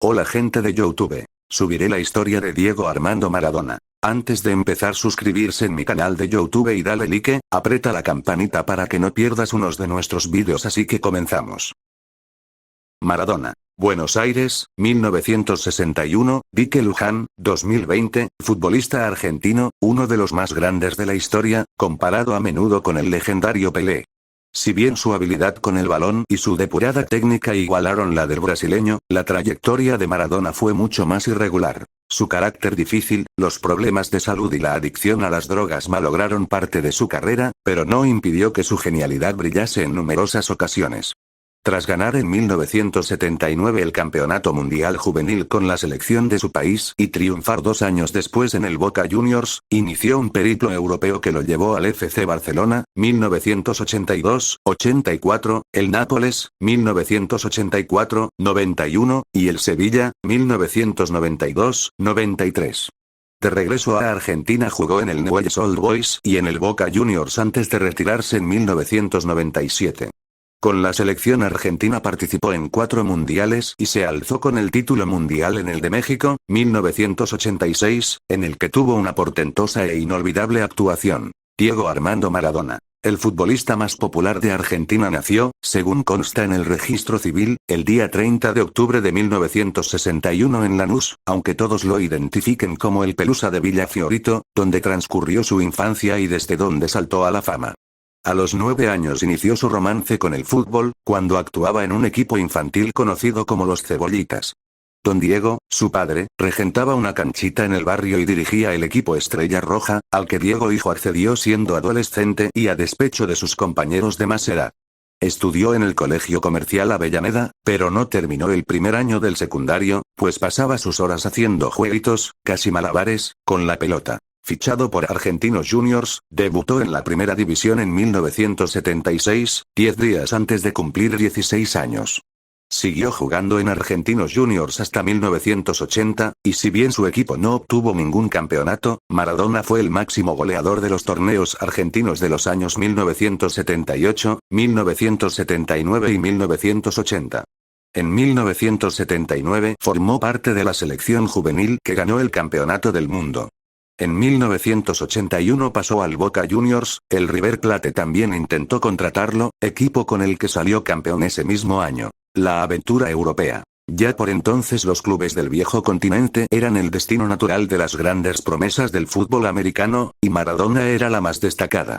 Hola gente de YouTube. Subiré la historia de Diego Armando Maradona. Antes de empezar, suscribirse en mi canal de YouTube y dale like, aprieta la campanita para que no pierdas unos de nuestros vídeos, así que comenzamos. Maradona. Buenos Aires, 1961, Dique Luján, 2020, futbolista argentino, uno de los más grandes de la historia, comparado a menudo con el legendario Pelé. Si bien su habilidad con el balón y su depurada técnica igualaron la del brasileño, la trayectoria de Maradona fue mucho más irregular. Su carácter difícil, los problemas de salud y la adicción a las drogas malograron parte de su carrera, pero no impidió que su genialidad brillase en numerosas ocasiones. Tras ganar en 1979 el Campeonato Mundial Juvenil con la selección de su país y triunfar 2 años después en el Boca Juniors, inició un periplo europeo que lo llevó al FC Barcelona, 1982-84, el Nápoles, 1984-91, y el Sevilla, 1992-93. De regreso a Argentina jugó en el Newell's Old Boys y en el Boca Juniors antes de retirarse en 1997. Con la selección argentina participó en 4 mundiales y se alzó con el título mundial en el de México, 1986, en el que tuvo una portentosa e inolvidable actuación. Diego Armando Maradona, el futbolista más popular de Argentina, nació, según consta en el registro civil, el día 30 de octubre de 1961 en Lanús, aunque todos lo identifiquen como el Pelusa de Villa Fiorito, donde transcurrió su infancia y desde donde saltó a la fama. A los 9 años inició su romance con el fútbol, cuando actuaba en un equipo infantil conocido como los Cebollitas. Don Diego, su padre, regentaba una canchita en el barrio y dirigía el equipo Estrella Roja, al que Diego hijo accedió siendo adolescente y a despecho de sus compañeros de más edad. Estudió en el Colegio Comercial Avellaneda, pero no terminó el primer año del secundario, pues pasaba sus horas haciendo jueguitos, casi malabares, con la pelota. Fichado por Argentinos Juniors, debutó en la primera división en 1976, 10 días antes de cumplir 16 años. Siguió jugando en Argentinos Juniors hasta 1980, y si bien su equipo no obtuvo ningún campeonato, Maradona fue el máximo goleador de los torneos argentinos de los años 1978, 1979 y 1980. En 1979 formó parte de la selección juvenil que ganó el Campeonato del Mundo. En 1981 pasó al Boca Juniors, el River Plate también intentó contratarlo, equipo con el que salió campeón ese mismo año. La aventura europea. Ya por entonces los clubes del viejo continente eran el destino natural de las grandes promesas del fútbol americano, y Maradona era la más destacada.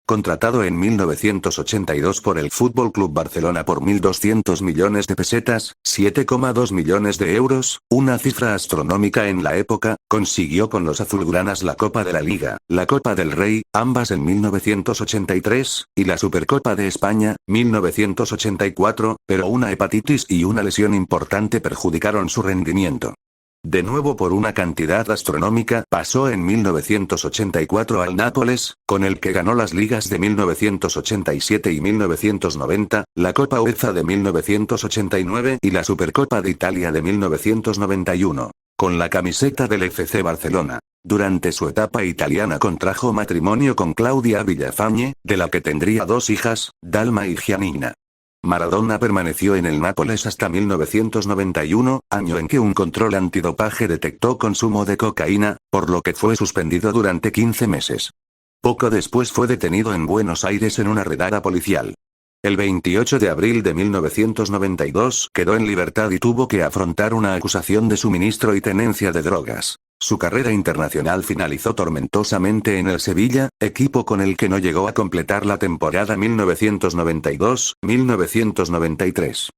Contratado en 1982 por el Fútbol Club Barcelona por 1.200 millones de pesetas, 7,2 millones de euros, una cifra astronómica en la época, consiguió con los azulgranas la Copa de la Liga, la Copa del Rey, ambas en 1983, y la Supercopa de España, 1984, pero una hepatitis y una lesión importante perjudicaron su rendimiento. De nuevo por una cantidad astronómica, pasó en 1984 al Nápoles, con el que ganó las ligas de 1987 y 1990, la Copa UEFA de 1989 y la Supercopa de Italia de 1991. Con la camiseta del FC Barcelona. Durante su etapa italiana contrajo matrimonio con Claudia Villafañe, de la que tendría 2 hijas, Dalma y Giannina. Maradona permaneció en el Nápoles hasta 1991, año en que un control antidopaje detectó consumo de cocaína, por lo que fue suspendido durante 15 meses. Poco después fue detenido en Buenos Aires en una redada policial. El 28 de abril de 1992 quedó en libertad y tuvo que afrontar una acusación de suministro y tenencia de drogas. Su carrera internacional finalizó tormentosamente en el Sevilla, equipo con el que no llegó a completar la temporada 1992-1993.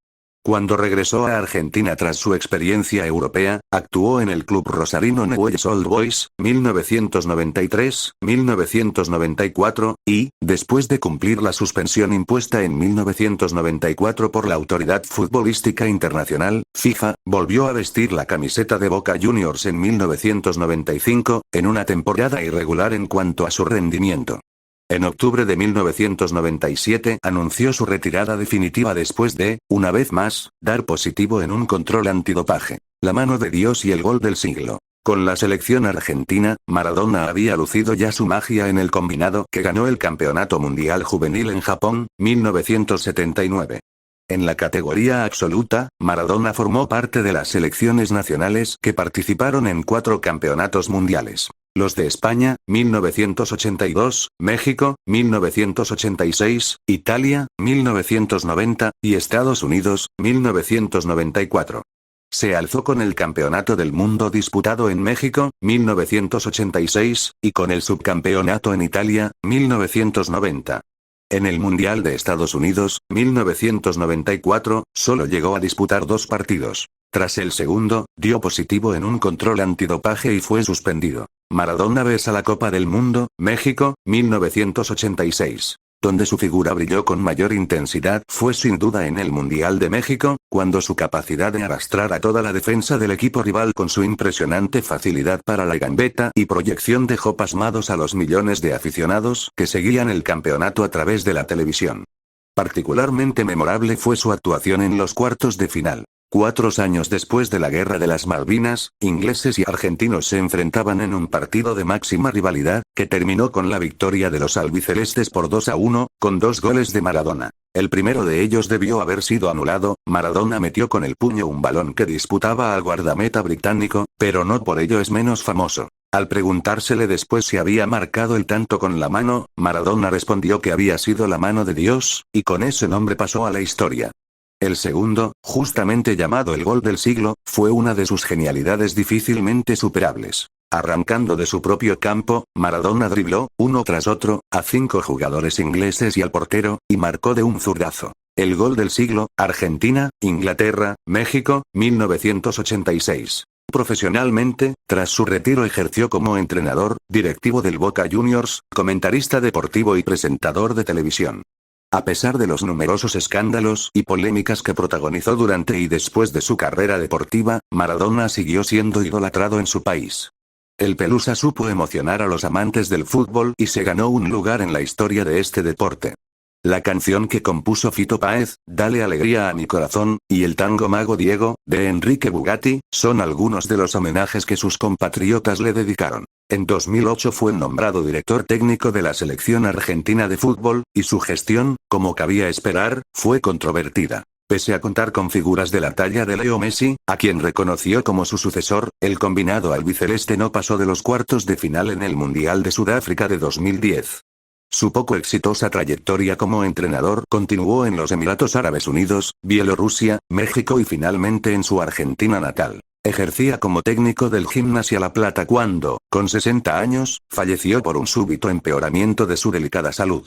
Cuando regresó a Argentina tras su experiencia europea, actuó en el club rosarino Newell's Old Boys, 1993-1994, y, después de cumplir la suspensión impuesta en 1994 por la Autoridad Futbolística Internacional, FIFA, volvió a vestir la camiseta de Boca Juniors en 1995, en una temporada irregular en cuanto a su rendimiento. En octubre de 1997 anunció su retirada definitiva después de, una vez más, dar positivo en un control antidopaje. La mano de Dios y el gol del siglo. Con la selección argentina, Maradona había lucido ya su magia en el combinado que ganó el Campeonato Mundial Juvenil en Japón, 1979. En la categoría absoluta, Maradona formó parte de las selecciones nacionales que participaron en 4 campeonatos mundiales. Los de España, 1982, México, 1986, Italia, 1990, y Estados Unidos, 1994. Se alzó con el Campeonato del Mundo disputado en México, 1986, y con el Subcampeonato en Italia, 1990. En el Mundial de Estados Unidos, 1994, solo llegó a disputar 2 partidos. Tras el segundo, dio positivo en un control antidopaje y fue suspendido. Maradona besa la Copa del Mundo, México, 1986. Donde su figura brilló con mayor intensidad fue sin duda en el Mundial de México, cuando su capacidad de arrastrar a toda la defensa del equipo rival con su impresionante facilidad para la gambeta y proyección dejó pasmados a los millones de aficionados que seguían el campeonato a través de la televisión. Particularmente memorable fue su actuación en los cuartos de final. 4 años después de la Guerra de las Malvinas, ingleses y argentinos se enfrentaban en un partido de máxima rivalidad, que terminó con la victoria de los albicelestes por 2-1, con 2 goles de Maradona. El primero de ellos debió haber sido anulado. Maradona metió con el puño un balón que disputaba al guardameta británico, pero no por ello es menos famoso. Al preguntársele después si había marcado el tanto con la mano, Maradona respondió que había sido la mano de Dios, y con ese nombre pasó a la historia. El segundo, justamente llamado el gol del siglo, fue una de sus genialidades difícilmente superables. Arrancando de su propio campo, Maradona dribló, uno tras otro, a 5 jugadores ingleses y al portero, y marcó de un zurdazo. El gol del siglo, Argentina, Inglaterra, México, 1986. Profesionalmente, tras su retiro ejerció como entrenador, directivo del Boca Juniors, comentarista deportivo y presentador de televisión. A pesar de los numerosos escándalos y polémicas que protagonizó durante y después de su carrera deportiva, Maradona siguió siendo idolatrado en su país. El Pelusa supo emocionar a los amantes del fútbol y se ganó un lugar en la historia de este deporte. La canción que compuso Fito Páez, Dale alegría a mi corazón, y el tango Mago Diego, de Enrique Bugatti, son algunos de los homenajes que sus compatriotas le dedicaron. En 2008 fue nombrado director técnico de la selección argentina de fútbol, y su gestión, como cabía esperar, fue controvertida. Pese a contar con figuras de la talla de Leo Messi, a quien reconoció como su sucesor, el combinado albiceleste no pasó de los cuartos de final en el Mundial de Sudáfrica de 2010. Su poco exitosa trayectoria como entrenador continuó en los Emiratos Árabes Unidos, Bielorrusia, México y finalmente en su Argentina natal. Ejercía como técnico del Gimnasia La Plata cuando, con 60 años, falleció por un súbito empeoramiento de su delicada salud.